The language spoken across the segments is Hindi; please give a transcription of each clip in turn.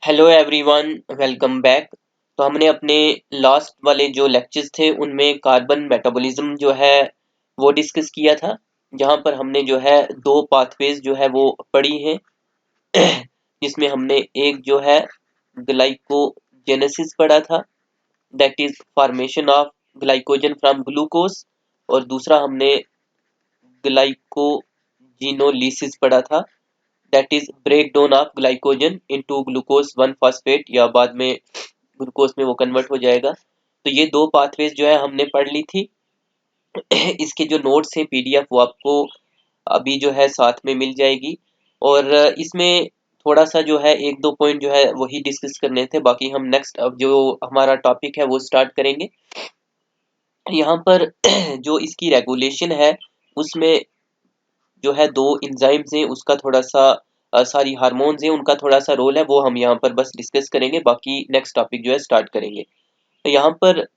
Hello everyone, welcome back. तो हमने अपने लास्ट वाले जो लेक्चर्स थे उनमें कार्बन मेटाबॉलिज्म जो है वो डिस्कस किया था, जहां पर हमने जो है दो पाथवेज जो है वो पढ़ी हैं। जिसमें हमने एक जो है ग्लाइकोजेनेसिस पढ़ा था, that is formation of glycogen from glucose, और दूसरा हमने ग्लाइकोजिनोलिसिस पढ़ा था, that is break down of glycogen into glucose 1 phosphate, या बाद में ग्लूकोज में वो कन्वर्ट हो जाएगा। तो ये दो पाथवेज जो है हमने पढ़ ली थी। इसके जो नोट्स हैं पीडीएफ वो आपको अभी जो है साथ में मिल जाएगी, और इसमें थोड़ा सा जो है एक दो पॉइंट जो है वही डिस्कस करने थे, बाकी हम नेक्स्ट अब जो हमारा टॉपिक है वो स्टार्ट करेंगे। यहाँ पर जो इसकी रेगुलेशन है उसमें जो है दो इंजाइम्स हैं, उसका थोड़ा सा सारी हार्मोन्स हैं उनका थोड़ा सा रोल है, वो हम यहाँ पर बस डिस्कस करेंगे, बाकी नेक्स्ट टॉपिक जो है स्टार्ट करेंगे। तो यहाँ पर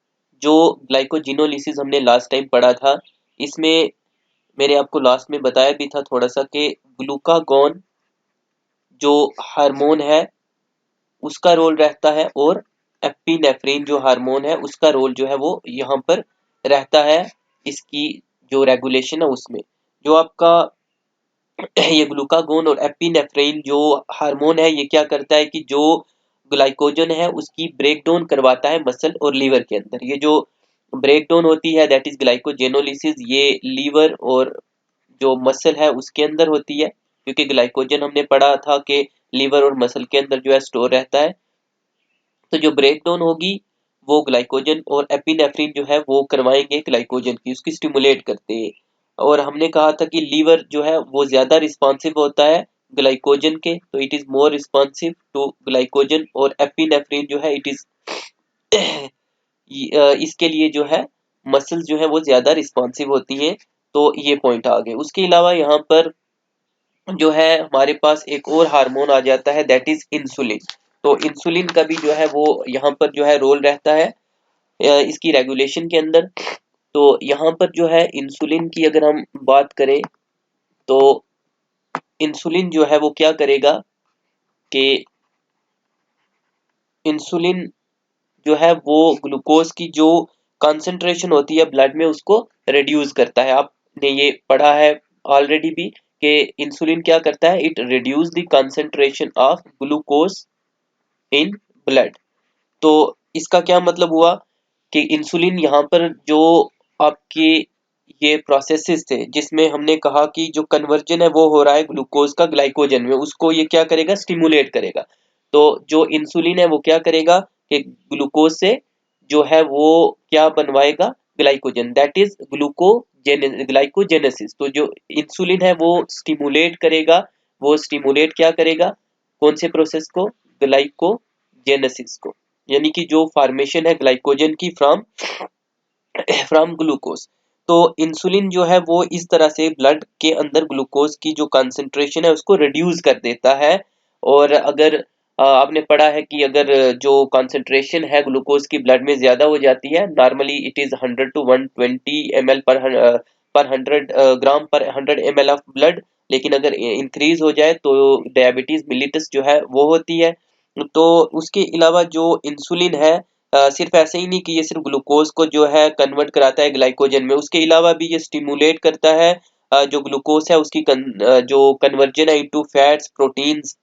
जो ग्लाइकोजिनोलिसिस हमने लास्ट टाइम पढ़ा था, इसमें मैंने आपको लास्ट में बताया भी था थोड़ा सा कि ग्लूकागॉन जो हार्मोन है उसका रोल रहता है, और एपिनेफ्रिन जो हार्मोन है उसका रोल जो है वो यहाँ पर रहता है। इसकी जो रेगुलेशन है उसमें जो आपका ये ग्लूकागोन और एपिनेफ्रिन जो हार्मोन है, ये क्या करता है कि जो ग्लाइकोजन है उसकी ब्रेक डाउन करवाता है मसल और लीवर के अंदर। ये जो ब्रेक डाउन होती है दैट इज ग्लाइकोजेनोलिसिस, ये लीवर और जो मसल है उसके अंदर होती है, क्योंकि ग्लाइकोजन हमने पढ़ा था कि लीवर और मसल के अंदर जो है स्टोर रहता है। तो जो ब्रेक डाउन होगी वो ग्लाइकोजन और एपिनेफ्रिन जो है वो करवाएंगे ग्लाइकोजन की, उसकी स्टिमुलेट करते हैं। और हमने कहा था कि लीवर जो है वो ज्यादा रिस्पॉन्सिव होता है ग्लाइकोजन के, तो it is more responsive to glycogen, और एपिनेफ्रिन जो है इट इज इसके लिए जो है मसल्स जो है वो ज्यादा रिस्पॉन्सिव होती हैं। तो ये पॉइंट आ गए। उसके अलावा यहाँ पर जो है हमारे पास एक और हार्मोन आ जाता है दैट इज इंसुलिन। तो इंसुलिन का भी जो है वो यहाँ पर जो है रोल रहता है इसकी रेगुलेशन के अंदर। तो यहाँ पर जो है इंसुलिन की अगर हम बात करें तो इंसुलिन जो है वो क्या करेगा कि इंसुलिन जो है वो ग्लूकोज की जो कंसंट्रेशन होती है ब्लड में उसको रिड्यूस करता है। आपने ये पढ़ा है ऑलरेडी भी कि इंसुलिन क्या करता है, it reduce the concentration of glucose in blood. तो इसका क्या मतलब हुआ कि इंसुलिन यहाँ पर जो आपके ये प्रोसेसेस थे जिसमें हमने कहा कि जो कन्वर्जन है वो हो रहा है ग्लूकोज का ग्लाइकोजन में, उसको ये क्या करेगा, स्टिमुलेट करेगा। तो जो इंसुलिन है वो क्या करेगा कि ग्लूकोज से जो है वो क्या बनवाएगा, ग्लाइकोजन, दैट इज ग्लाइकोजेनेसिस। तो जो इंसुलिन है वो स्टिमुलेट करेगा, वो स्टिमुलेट क्या करेगा, कौन से प्रोसेस को, ग्लाइकोजेनेसिस को, यानी कि जो फॉर्मेशन है ग्लाइकोजन की फ्रॉम फ्रॉम ग्लूकोज। तो इंसुलिन जो है वो इस तरह से ब्लड के अंदर ग्लूकोज की जो कंसंट्रेशन है उसको रिड्यूस कर देता है। और अगर आपने पढ़ा है कि अगर जो कंसंट्रेशन है ग्लूकोज की ब्लड में ज्यादा हो जाती है, normally it is 100 to 120 ml पर 100 ग्राम पर 100 ml ऑफ ब्लड, लेकिन अगर इंक्रीज हो जाए तो डायबिटीज मिलिटस जो है वो होती है। तो उसके अलावा जो इंसुलिन है सिर्फ ऐसे ही नहीं कि ये सिर्फ ग्लूकोज को जो है कन्वर्ट कराता है ग्लाइकोजन में, उसके अलावा भी ये स्टिमुलेट करता है जो ग्लूकोज है उसकी जो कन्वर्जन है इनटू फैट्स प्रोटीन्स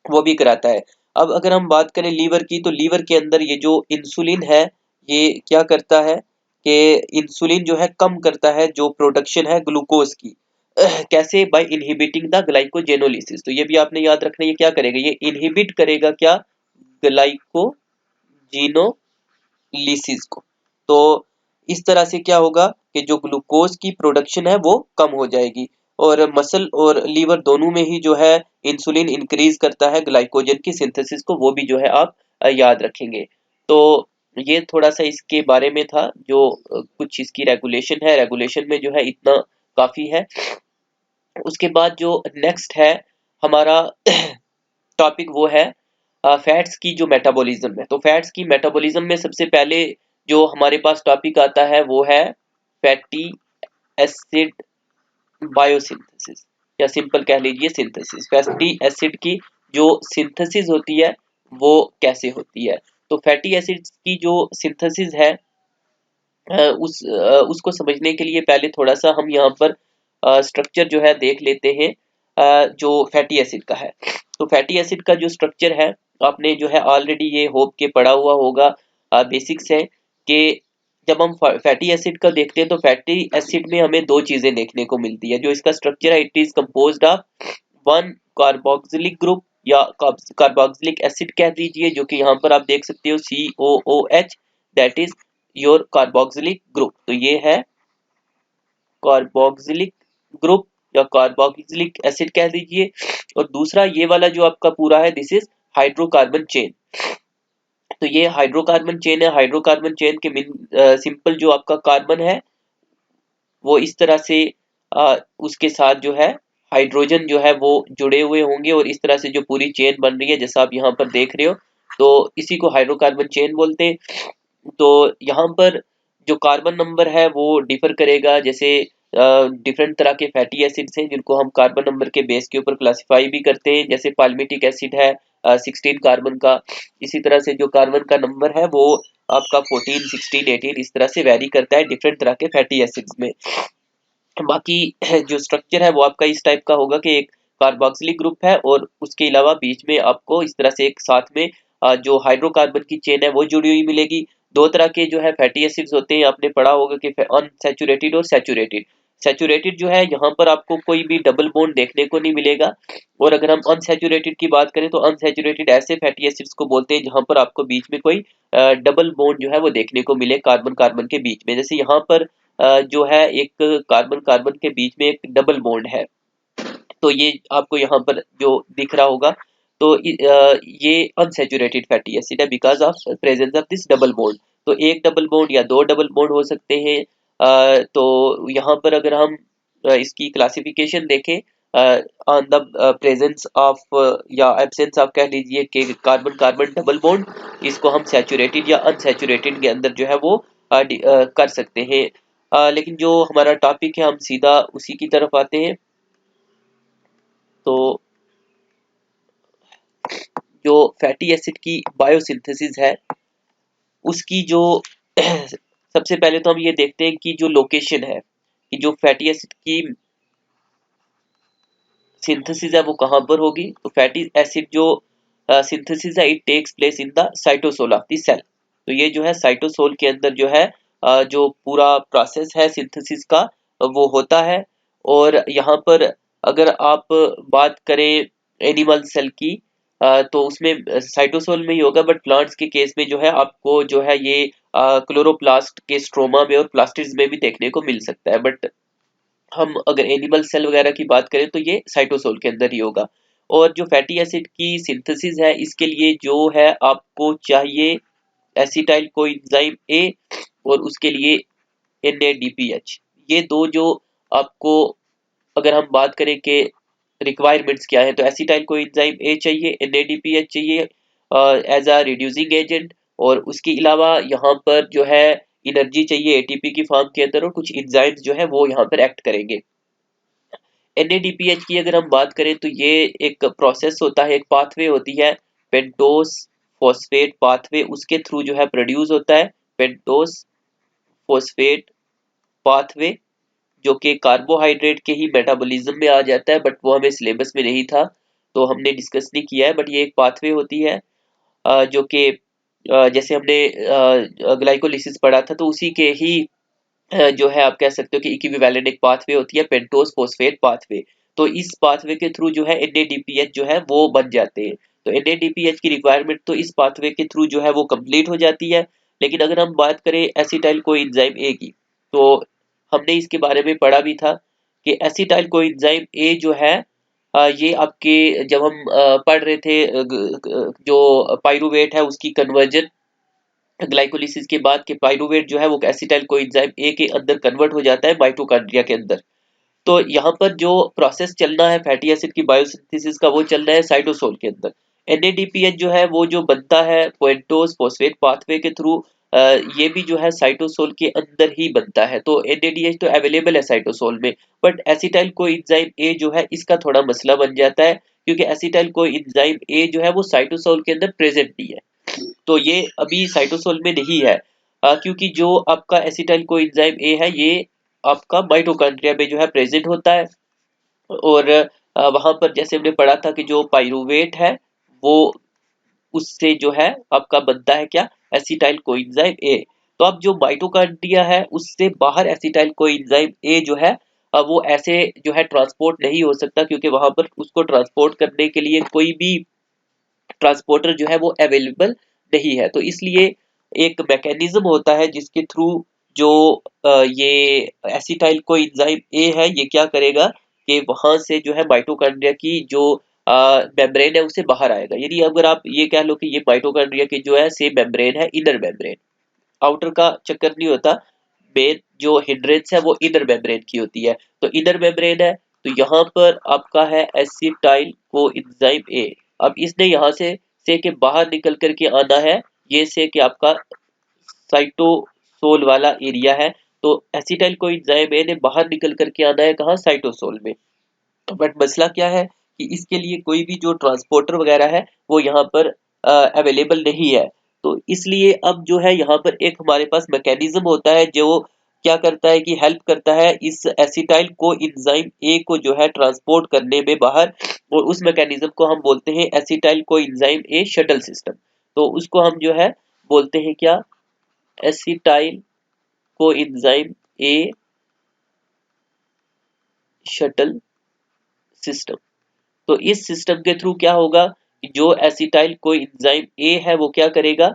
वो भी कराता है। अब अगर हम बात करें लीवर की, तो लीवर के अंदर ये जो इंसुलिन है ये क्या करता है कि इंसुलिन जो है कम करता है जो प्रोडक्शन है ग्लूकोज की। कैसे, बाय इनहिबिटिंग द ग्लाइकोजेनोलिसिस। तो ये भी आपने याद रखना, ये क्या करेगा, ये इनहिबिट करेगा क्या, ग्लाइकोजिनोलिसिस को। तो इस तरह से क्या होगा कि जो ग्लूकोज की प्रोडक्शन है वो कम हो जाएगी, और मसल और लीवर दोनों में ही जो है इंसुलिन इंक्रीज करता है ग्लाइकोजन की सिंथेसिस को, वो भी जो है आप याद रखेंगे। तो ये थोड़ा सा इसके बारे में था, जो कुछ इसकी रेगुलेशन है, रेगुलेशन में जो है इतना काफी है। उसके बाद जो नेक्स्ट है हमारा टॉपिक वो है फैट्स की जो मेटाबॉलिज्म है। तो फैट्स की मेटाबॉलिज्म में सबसे पहले जो हमारे पास टॉपिक आता है वो है फैटी एसिड बायोसिंथेसिस, या सिंपल कह लीजिए सिंथेसिस। फैटी एसिड की जो सिंथेसिस होती है वो कैसे होती है। तो फैटी एसिड्स की जो सिंथेसिस है उसको समझने के लिए पहले थोड़ा सा हम यहाँ पर स्ट्रक्चर जो है देख लेते हैं जो फैटी एसिड का है। तो फैटी एसिड का जो स्ट्रक्चर है आपने जो है ऑलरेडी ये होप के पढ़ा हुआ होगा, बेसिक्स है कि जब हम फैटी एसिड का देखते हैं तो फैटी एसिड में हमें दो चीजें देखने को मिलती है। जो इसका स्ट्रक्चर है it is composed of one carboxylic group या कार्बोक्सिलिक एसिड कह दीजिए, जो कि यहाँ पर आप देख सकते हो COOH, that is your carboxylic group. तो ये है कार्बोक्सिलिक ग्रुप या कार्बोक्सिलिक एसिड कह दीजिए। और दूसरा ये वाला जो आपका पूरा है दिस इज हाइड्रोकार्बन चेन। तो ये हाइड्रोकार्बन चेन है। हाइड्रोकार्बन चेन के सिंपल जो आपका कार्बन है वो इस तरह से उसके साथ जो है हाइड्रोजन जो है वो जुड़े हुए होंगे और इस तरह से जो पूरी चेन बन रही है जैसा आप यहाँ पर देख रहे हो, तो इसी को हाइड्रोकार्बन चेन बोलते हैं। तो यहाँ पर जो कार्बन नंबर है वो डिफर करेगा, जैसे डिफरेंट तरह के फैटी एसिड्स हैं जिनको हम कार्बन नंबर के बेस के ऊपर क्लासिफाई भी करते हैं। जैसे पाल्मिटिक एसिड है 16 कार्बन का, इसी तरह से जो कार्बन का नंबर है वो आपका 14, 16, 18 इस तरह से वेरी करता है डिफरेंट तरह के फैटी एसिड्स में। बाकी जो स्ट्रक्चर है वो आपका इस टाइप का होगा कि एक कार्बोक्सिलिक ग्रुप है और उसके अलावा बीच में आपको इस तरह से एक साथ में जो हाइड्रोकार्बन की चेन है वो जुड़ी हुई मिलेगी। दो तरह के जो है फैटी एसिड्स होते हैं, आपने पढ़ा होगा कि अनसैचुरेटेड और सैचुरेटेड। सैचुरेटेड जो है यहाँ पर आपको कोई भी डबल बॉन्ड देखने को नहीं मिलेगा। और अगर हम अनसैचुरेटेड की बात करें तो अनसैचुरेटेड ऐसे फैटी एसिड्स को बोलते हैं जहां पर आपको बीच में कोई डबल बॉन्ड जो है वो देखने को मिले कार्बन कार्बन के बीच में। जैसे यहाँ पर जो है एक कार्बन कार्बन के बीच में एक डबल बॉन्ड है, तो ये आपको यहाँ पर जो दिख रहा होगा। तो ये अनसैचुरेटेड फैटी एसिड है because of presence of this double bond. तो एक डबल बॉन्ड या दो डबल बॉन्ड हो सकते हैं। तो यहाँ पर अगर हम इसकी क्लासिफिकेशन देखें ऑन द प्रेजेंस ऑफ या एब्सेंस ऑफ कह लीजिए कि कार्बन कार्बन डबल बॉन्ड, इसको हम सैचुरेटेड या अनसैचुरेटेड के अंदर जो है वो कर सकते हैं। लेकिन जो हमारा टॉपिक है हम सीधा उसी की तरफ आते हैं। तो जो फैटी एसिड की बायोसिंथेसिस है उसकी जो सबसे पहले तो हम ये देखते हैं कि जो लोकेशन है कि जो फैटी एसिड की सिंथेसिस है वो कहाँ पर होगी। तो फैटी एसिड जो सिंथेसिस है it takes place in the cytosol of the cell. तो ये जो है साइटोसोल के अंदर जो है जो पूरा प्रोसेस है सिंथेसिस का वो होता है। और यहाँ पर अगर आप बात करें एनिमल सेल की तो उसमें साइटोसोल में ही होगा, बट प्लांट्स के केस में जो है आपको जो है ये क्लोरोप्लास्ट के स्ट्रोमा में और प्लास्टिड्स में भी देखने को मिल सकता है। बट हम अगर एनिमल सेल वगैरह की बात करें तो ये साइटोसोल के अंदर ही होगा। और जो फैटी एसिड की सिंथेसिस है इसके लिए जो है आपको चाहिए एसिटाइल कोएंजाइम ए और उसके लिए NADPH। ये दो जो आपको अगर हम बात करें कि रिक्वायरमेंट्स क्या है तो एसिटाइल कोएंजाइम ए चाहिए, NADPH चाहिए एज अ रिड्यूसिंग एजेंट। और उसके अलावा यहाँ पर जो है एनर्जी चाहिए ATP की फॉर्म के अंदर और कुछ एंजाइम्स जो है वो यहाँ पर एक्ट करेंगे। NADPH की अगर हम बात करें तो ये एक प्रोसेस होता है, एक पाथवे होती है पेंटोस फॉस्फेट पाथवे, उसके थ्रू जो है प्रोड्यूस होता है पेंटोस फॉस्फेट पाथवे, जो कि कार्बोहाइड्रेट के ही मेटाबॉलिज्म में आ जाता है। बट वो हमें सिलेबस में नहीं था तो हमने डिस्कस नहीं किया है। बट ये एक पाथवे होती है जो कि जैसे हमने ग्लाइकोलिसिस पढ़ा था तो उसी के ही जो है आप कह सकते हो कि इक्विवेलेंट एक पाथवे होती है पेंटोस फॉस्फेट पाथवे। तो इस पाथवे के थ्रू जो है NADPH जो है वो बन जाते हैं। तो NADPH की रिक्वायरमेंट तो इस पाथवे के थ्रू जो है वो कंप्लीट हो जाती है। लेकिन अगर हम बात करें एसिटाइल कोएंजाइम ए की तो हमने इसके बारे में पढ़ा भी था कि एसिटाइल कोएंजाइम ए जो है ये आपके जब हम पढ़ रहे थे जो पाइरूवेट है उसकी कन्वर्जन ग्लाइकोलिसिस के बाद के पाइरूवेट जो है वो एसिटाइल कोएंजाइम ए के अंदर कन्वर्ट हो जाता है माइटोकॉन्ड्रिया के अंदर। तो यहाँ पर जो प्रोसेस चलना है फैटी एसिड की बायोसिंथेसिस का वो चलना है साइटोसोल के अंदर। NADPH जो है वो जो बनता है पेंटोस फॉस्फेट पाथवे के थ्रू, ये भी जो है साइटोसोल के अंदर ही बनता है। तो NADH तो अवेलेबल है साइटोसोल में, बट एसिटाइल कोएंजाइम ए जो है इसका थोड़ा मसला बन जाता है क्योंकि एसिटाइल कोएंजाइम ए जो है वो साइटोसोल के अंदर प्रेजेंट नहीं है, तो ये अभी साइटोसोल में नहीं है, क्योंकि जो आपका एसिटाइल कोएंजाइम ए है ये आपका माइटोकॉन्ड्रिया में जो है प्रेजेंट होता है। और वहां पर जैसे हमने पढ़ा था कि जो पाइरुवेट है वो उससे जो है आपका बनता है क्या, एसिटाइल कोएंजाइम ए। तो अब जो माइटोकॉन्ड्रिया है उससे बाहर एसिटाइल कोएंजाइम ए जो है वो ऐसे जो है ट्रांसपोर्ट नहीं हो सकता, क्योंकि वहां पर उसको ट्रांसपोर्ट करने के लिए कोई भी ट्रांसपोर्टर जो है वो अवेलेबल नहीं है। तो इसलिए एक मैकेनिज्म होता है जिसके थ्रू जो ये एसिटाइल कोएंजाइम ए है ये क्या करेगा कि वहां से जो है माइटोकॉन्ड्रिया की जो मेम्ब्रेन है उसे बाहर आएगा। यानी अगर आप ये कह लो कि ये माइटोकॉन्ड्रिया की जो है सेम मेम्ब्रेन है, इनर मेम्ब्रेन, आउटर का चक्कर नहीं होता, मेन जो हिंड्रेंस है वो इनर मेम्ब्रेन की होती है। तो इनर मेम्ब्रेन है, तो यहाँ पर आपका है एसिटाइल कोएंजाइम ए। अब इसने यहाँ से के बाहर निकल करके आना है, ये से कि आपका साइटोसोल वाला एरिया है, तो एसिटाइल कोएंजाइम ए ने बाहर निकल करके आना है कहाँ, साइटोसोल में। बट मसला क्या है कि इसके लिए कोई भी जो ट्रांसपोर्टर वगैरह है वो यहाँ पर अवेलेबल नहीं है। तो इसलिए अब जो है यहाँ पर एक हमारे पास मैकेनिज्म होता है जो क्या करता है कि हेल्प करता है इस एसिटाइल को एंजाइम ए को जो है ट्रांसपोर्ट करने में बाहर, और उस मैकेनिज्म को हम बोलते हैं acetyl co enzyme A shuttle system. तो उसको हम जो है बोलते हैं क्या, acetyl co enzyme A shuttle system. तो इस सिस्टम के थ्रू क्या होगा कि जो एसिटाइल कोएंजाइम ए है वो क्या करेगा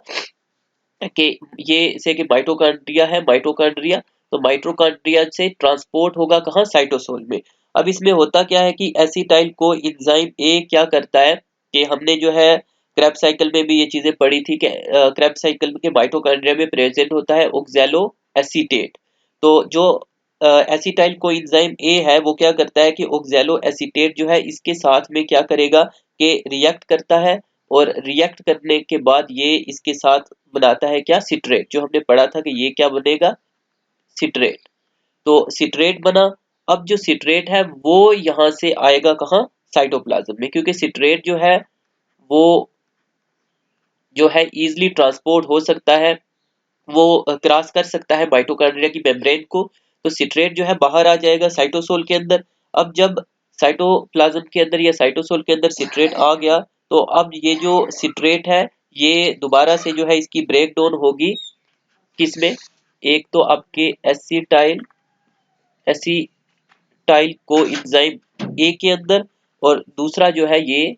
कि ये से कि माइटोकॉन्ड्रिया है, माइटोकॉन्ड्रिया, तो माइटोकॉन्ड्रिया से ट्रांसपोर्ट होगा कहाँ, साइटोसोल में। अब इसमें होता क्या है कि एसिटाइल कोएंजाइम ए क्या करता है कि हमने जो है क्रेब्स साइकिल में भी ये चीजें पढ़ी थी कि क्रेब्स साइकिल के माइटोकॉन्ड्रिया में प्रेजेंट होता है ऑक्सैलो एसीटेट। तो जो एसिटाइल कोएंजाइम ए है वो क्या करता है कि ऑक्सैलो एसीटेट जो है इसके साथ में क्या करेगा कि रिएक्ट करता है, और रिएक्ट करने के बाद ये इसके साथ बनाता है क्या, सिट्रेट। जो हमने पढ़ा था कि ये क्या बनेगा, सिट्रेट। तो सिट्रेट बना। अब जो सिट्रेट है वो यहाँ से आएगा कहाँ, साइटोप्लाज्म में, क्योंकि सिट्रेट जो है वो जो है इजिली ट्रांसपोर्ट हो सकता है, वो क्रॉस कर सकता है माइटोकॉन्ड्रिया की मेम्ब्रेन को। तो सिट्रेट जो है बाहर आ जाएगा साइटोसोल के अंदर। अब जब साइटोप्लाज्म के अंदर या साइटोसोल के अंदर सिट्रेट आ गया, तो अब ये जो सिट्रेट है ये दोबारा से जो है इसकी ब्रेक डाउन होगी किसमें, एक तो आपके एसिटाइल को एंजाइम ए के अंदर, और दूसरा जो है ये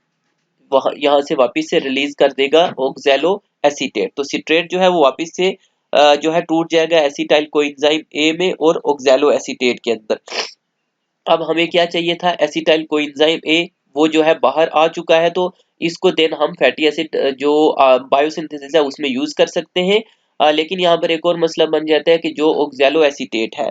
वहां यहाँ से वापस से रिलीज कर देगा ऑक्सैलो एसीटेट। तो सिट्रेट जो है वो वापस से जो है टूट जाएगा एसिटाइल कोएंजाइम ए में और ऑक्सैलो एसीटेट के अंदर। अब हमें क्या चाहिए था, एसिटाइल कोएंजाइम ए, वो जो है बाहर आ चुका है, तो इसको देन हम फैटी एसिड जो बायोसिंथेसिस है उसमें यूज कर सकते हैं। लेकिन यहाँ पर एक और मसला बन जाता है कि जो ऑक्सैलो एसीटेट है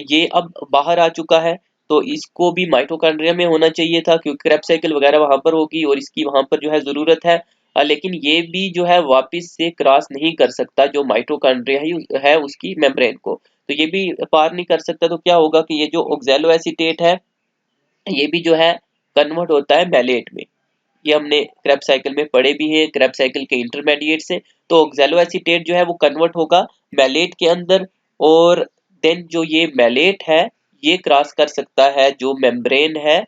ये अब बाहर आ चुका है, तो इसको भी माइटोकॉन्ड्रिया में होना चाहिए था, क्योंकि क्रेब्स साइकिल वगैरह वहां पर होगी और इसकी वहां पर जो है जरूरत है। लेकिन ये भी जो है वापस से क्रॉस नहीं कर सकता जो माइटोकॉन्ड्रिया है उसकी मेम्ब्रेन को, तो ये भी पार नहीं कर सकता। तो क्या होगा कि ये जो ऑक्सैलो एसीटेट है ये भी जो है कन्वर्ट होता है मैलेट में। ये हमने क्रेब्स साइकिल में पढ़े भी हैं, क्रेब्स साइकिल के इंटरमीडिएट से। तो ऑक्सैलो एसीटेट जो है वो कन्वर्ट होगा मैलेट के अंदर, और देन जो ये मैलेट है ये क्रॉस कर सकता है जो मेम्ब्रेन है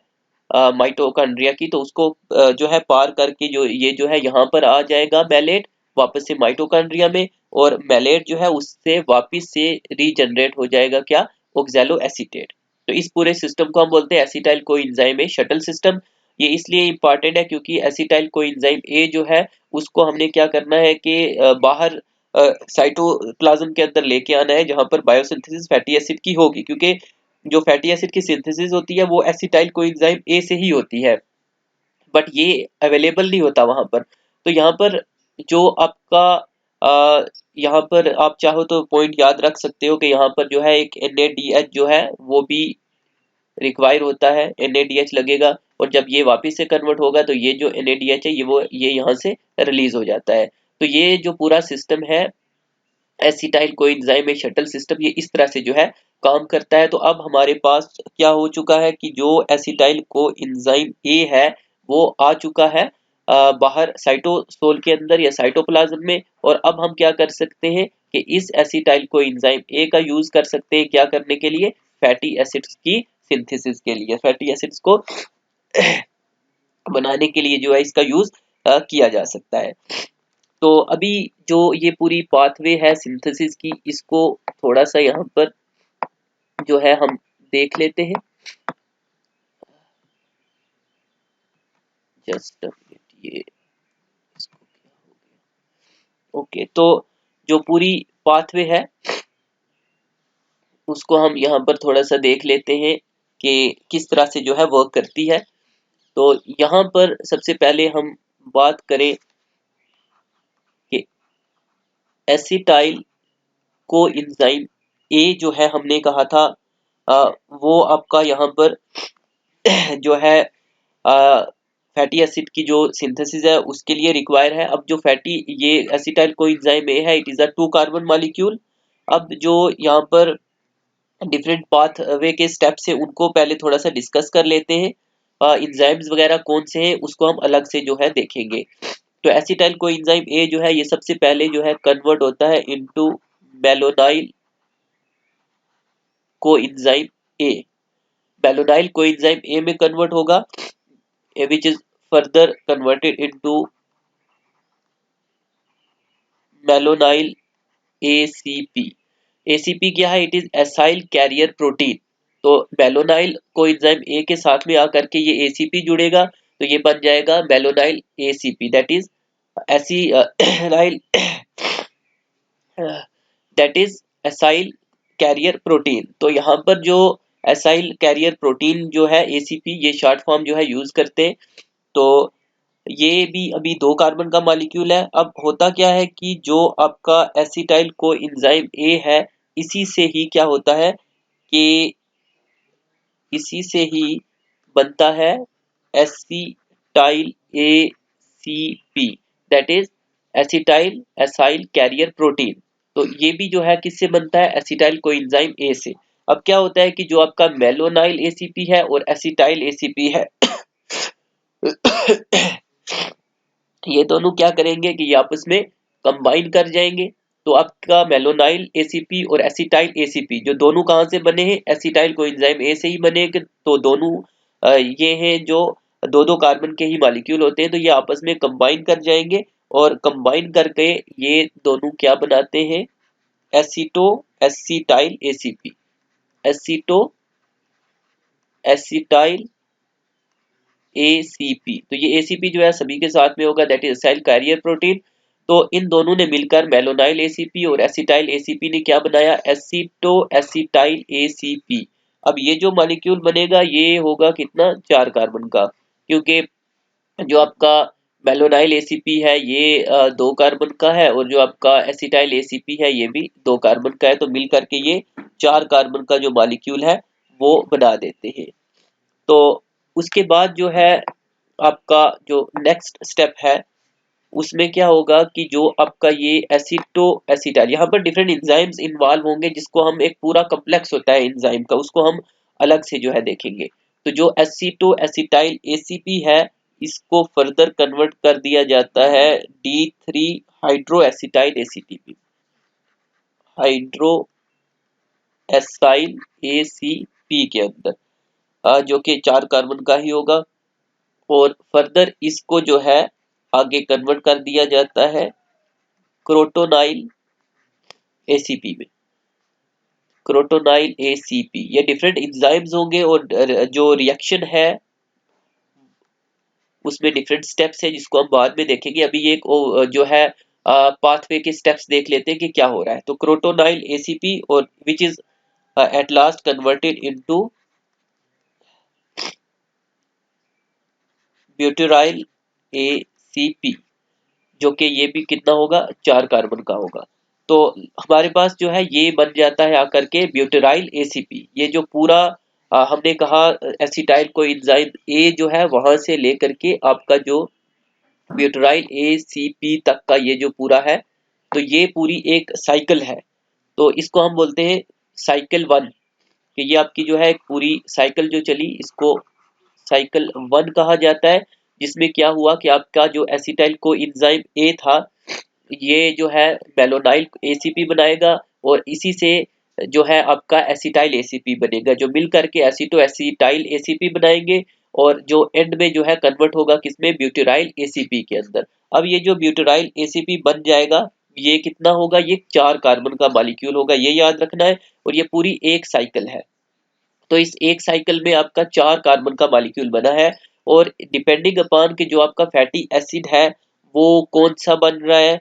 माइटोकॉन्ड्रिया की, तो उसको जो है पार करके जो ये जो है यहाँ पर आ जाएगा मैलेट वापस से माइटोकॉन्ड्रिया में, और मैलेट जो है उससे वापस से रीजनरेट हो जाएगा क्या, ऑक्सैलो एसीटेट। तो इस पूरे सिस्टम को हम बोलते हैं acetyl coenzyme A shuttle system. ये इसलिए इंपॉर्टेंट है क्योंकि एसिटाइल कोएंजाइम ए जो है उसको हमने क्या करना है कि बाहर साइटोप्लाज्म के अंदर लेके आना है जहां पर बायोसिंथेसिस फैटी एसिड की होगी, क्योंकि जो फैटी एसिड की सिंथेसिस होती है वो एसिटाइल कोएंजाइम ए से ही होती है, बट ये अवेलेबल नहीं होता वहां पर। तो यहाँ पर जो आपका यहाँ पर आप चाहो तो पॉइंट याद रख सकते हो कि यहाँ पर जो है एक NADH जो है वो भी रिक्वायर होता है, NADH लगेगा, और जब ये वापस से कन्वर्ट होगा तो ये जो NADH है ये यहाँ से रिलीज हो जाता है। तो ये जो पूरा सिस्टम है एसिटाइल कोएंजाइम शटल सिस्टम ये इस तरह से जो है काम करता है। तो अब हमारे पास क्या हो चुका है कि जो एसिटाइल कोएंजाइम ए है वो आ चुका है बाहर साइटोसोल के अंदर या साइटोप्लाज्म में। और अब हम क्या कर सकते हैं कि इस एसिटाइल को एंजाइम ए का यूज कर सकते हैं क्या करने के लिए, फैटी एसिड्स की सिंथेसिस के लिए, फैटी एसिड्स को बनाने के लिए जो है इसका यूज किया जा सकता है। तो अभी जो ये पूरी पाथवे है सिंथेसिस की, इसको थोड़ा सा यहाँ पर जो है हम देख लेते हैं। जस्ट ये इसको क्या हो गया। ओके, तो जो पूरी पाथवे है उसको हम यहाँ पर थोड़ा सा देख लेते हैं कि किस तरह से जो है वर्क करती है। तो यहाँ पर सबसे पहले हम बात करें कि एसिटाइल को एंजाइम ए जो है हमने कहा था वो आपका यहाँ पर जो है फैटी एसिड की जो सिंथेसिस है उसके लिए रिक्वायर है। अब जो फैटी ये एसिटाइल कोएंजाइम ए है, it is a 2 carbon molecule. अब जो यहाँ पर डिफरेंट पाथवे के स्टेप्स है उनको पहले थोड़ा सा डिस्कस कर लेते हैं। एंजाइम्स वगैरह कौन से हैं उसको हम अलग से जो है देखेंगे। तो एसिटाइल कोएंजाइम ए जो है ये सबसे पहले जो है कन्वर्ट होता है into malonyl coenzyme A. Malonyl coenzyme A में कन्वर्ट होगा, which is further converted into malonyl ACP। ACP क्या है? It is acyl carrier protein. तो मेलोनाइल कोएंजाइम ए के साथ में आकर के ये ACP जुड़ेगा तो ये बन जाएगा मेलोनाइल ACP, दैट इज एसिनाइल that is acyl carrier protein. तो यहाँ पर जो एसाइल कैरियर प्रोटीन जो है ACP, ये शॉर्ट फॉर्म जो है यूज करते हैं। तो ये भी अभी 2 कार्बन का मॉलिक्यूल है। अब होता क्या है कि जो आपका एसिटाइल को एंजाइम ए है, इसी से ही क्या होता है कि इसी से ही बनता है acetyl ACP, that is acetyl acyl carrier protein. तो ये भी जो है किससे बनता है? एसिटाइल कोएंजाइम ए से। अब क्या होता है कि जो आपका मेलोनाइल ACP है और एसिटाइल ACP है ये दोनों क्या करेंगे कि ये आपस में कंबाइन कर जाएंगे। तो आपका मेलोनाइल ACP और एसिटाइल ACP जो दोनों कहां से बने हैं? एसिटाइल कोएंजाइम ए से ही बने हैं। तो दोनों ये हैं जो दो कार्बन के ही मॉलिक्यूल होते हैं, तो ये आपस में कंबाइन कर जाएंगे और कंबाइन करके ये दोनों क्या बनाते हैं? एसिटो एसिटाइल ACP, एसिटो एसिटाइल ACP। तो ये ACP जो है सभी के साथ में होगा, that is acyl carrier protein. तो इन दोनों ने मिलकर मेलोनाइल ACP और एसिटाइल ACP ने क्या बनाया? एसिटो एसिटाइल ACP। अब ये जो मॉलिक्यूल बनेगा ये होगा कितना? 4 कार्बन का, क्योंकि जो आपका मेलोनाइल ACP है ये 2 कार्बन का है और जो आपका एसिटाइल ACP है ये भी 2 कार्बन का है। तो मिल करके ये 4 कार्बन का जो मॉलिक्यूल है वो बना देते हैं। तो उसके बाद जो है आपका जो नेक्स्ट स्टेप है उसमें क्या होगा कि जो आपका ये एसिटो एसिटाइल, यहाँ पर डिफरेंट एंजाइम्स इन्वॉल्व होंगे जिसको हम एक पूरा कॉम्प्लेक्स होता है एंजाइम का, उसको हम अलग से जो है देखेंगे। तो जो एसिटो एसिटाइल ACP है इसको फर्दर कन्वर्ट कर दिया जाता है D3 hydro acetyl ACTP, hydro acyl ACP के अंदर जो कि 4 कार्बन का ही होगा। और फर्दर इसको जो है आगे कन्वर्ट कर दिया जाता है क्रोटोनाइल ACP में, क्रोटोनाइल ACP। ये डिफरेंट एंजाइम्स होंगे और जो रिएक्शन है उसमें डिफरेंट स्टेप्स है जिसको हम बाद में देखेंगे। अभी ये जो है पाथवे के स्टेप्स देख लेते हैं कि क्या हो रहा है। तो क्रोटोनाइल ACP और which is at last converted into butyl ACP, जो कि ये भी कितना होगा? 4 कार्बन का होगा। तो हमारे पास जो है ये बन जाता है आकर के ब्यूटाइल ACP। ये जो पूरा हमने कहा एसिटाइल को एंजाइम ए जो है वहां से लेकर के आपका जो ब्यूटाइल ACP तक का ये जो पूरा है, तो ये पूरी एक साइकिल है। तो इसको हम बोलते हैं साइकिल 1, कि ये आपकी जो है पूरी साइकिल जो चली इसको साइकिल 1 कहा जाता है। जिसमें क्या हुआ कि आपका जो एसिटाइल को एंजाइम ए था, ये जो है मेलोनाइल एसीपी बनाएगा और इसी से जो है आपका एसिटाइल एसीपी बनेगा, जो मिल करके एसीटो एसिटाइल एसीपी बनाएंगे और जो एंड में जो है कन्वर्ट होगा किसमें, ब्यूटाइल एसीपी के अंदर। अब ये जो ब्यूटाइल एसीपी बन जाएगा, ये कितना होगा, ये 4 कार्बन का मॉलिक्यूल होगा, ये याद रखना है। और ये पूरी एक साइकिल है, तो इस एक साइकिल में आपका 4 कार्बन का मॉलिक्यूल बना है। और डिपेंडिंग अपॉन कि जो आपका फैटी एसिड है वो कौन सा बन रहा है,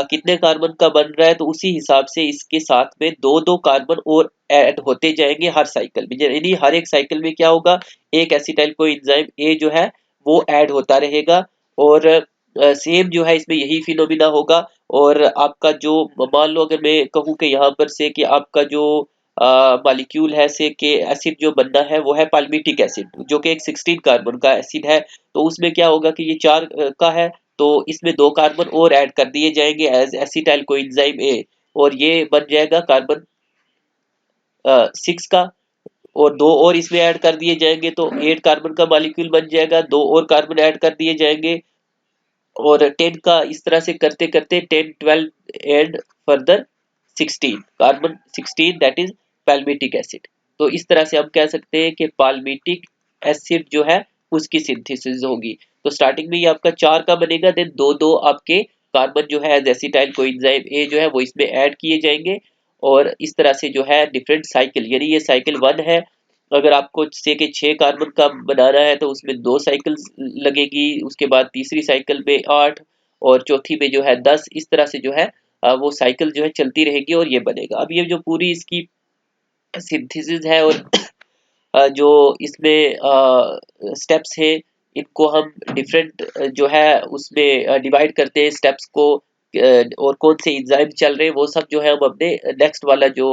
कितने कार्बन का बन रहा है, तो उसी हिसाब से इसके साथ में दो दो कार्बन और ऐड होते जाएंगे हर साइकिल में। यानी हर एक साइकिल में क्या होगा, एक एसिटाइल कोएंजाइम ए जो है वो ऐड होता रहेगा। और सेम जो है इसमें यही फिनोमिना होगा। और आपका जो, मान लो अगर मैं कहूँ कि यहाँ पर से कि आपका जो मॉलिक्यूल है से के एसिड जो बनना है वो है पाल्मिटिक एसिड, जो कि एक 16 कार्बन का एसिड है। तो उसमें क्या होगा कि ये 4 का है, तो इसमें 2 कार्बन और ऐड कर दिए जाएंगे एज एसिटाइल कोएंजाइम ए, और ये बन जाएगा कार्बन 6 का। और 2 और इसमें ऐड कर दिए जाएंगे तो 8 कार्बन का मॉलिक्यूल बन जाएगा, 2 और कार्बन ऐड कर दिए जाएंगे और 10 का, इस तरह से करते करते 10 12 and further 16 carbon 16, that is palmitic acid. तो इस तरह से हम कह सकते हैं कि पाल्मिटिक एसिड जो है उसकी सिंथेसिस होगी। तो स्टार्टिंग में ये आपका 4 का बनेगा, देन दो दो आपके कार्बन जो है एसिटाइल कोएंजाइम ए जो है वो इसमें ऐड किए जाएंगे। और इस तरह से जो है डिफरेंट साइकिल, यानी ये साइकिल 1 है। अगर आपको से के 6 कार्बन का बनाना है तो उसमें 2 साइकिल लगेगी, उसके बाद तीसरी साइकिल में 8 और चौथी में जो है 10। इस तरह से जो है वो साइकिल जो है चलती रहेगी और ये बनेगा। अब ये जो पूरी इसकी सिंथेसिस है और जो इसमें स्टेप्स है, इनको हम डिफरेंट जो है उसमें डिवाइड करते हैं स्टेप्स को, और कौन से एंजाइम चल रहे हैं वो सब जो है हम अपने नेक्स्ट वाला जो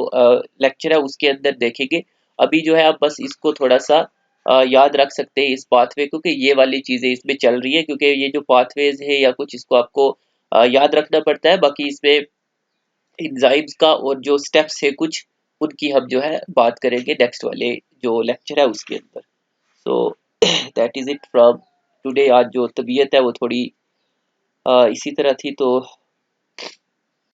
लेक्चर है उसके अंदर देखेंगे। अभी जो है आप बस इसको थोड़ा सा याद रख सकते हैं इस पाथवे को, कि ये वाली चीजें इसमें चल रही है, क्योंकि ये जो पाथवेज है या कुछ इसको आपको याद रखना पड़ता है। बाकी इसमें एंजाइम्स का और जो स्टेप्स है कुछ, उनकी हम जो है बात करेंगे नेक्स्ट वाले जो लेक्चर है उसके अंदर। So that is it from today. आज जो तबीयत है वो थोड़ी इसी तरह थी, तो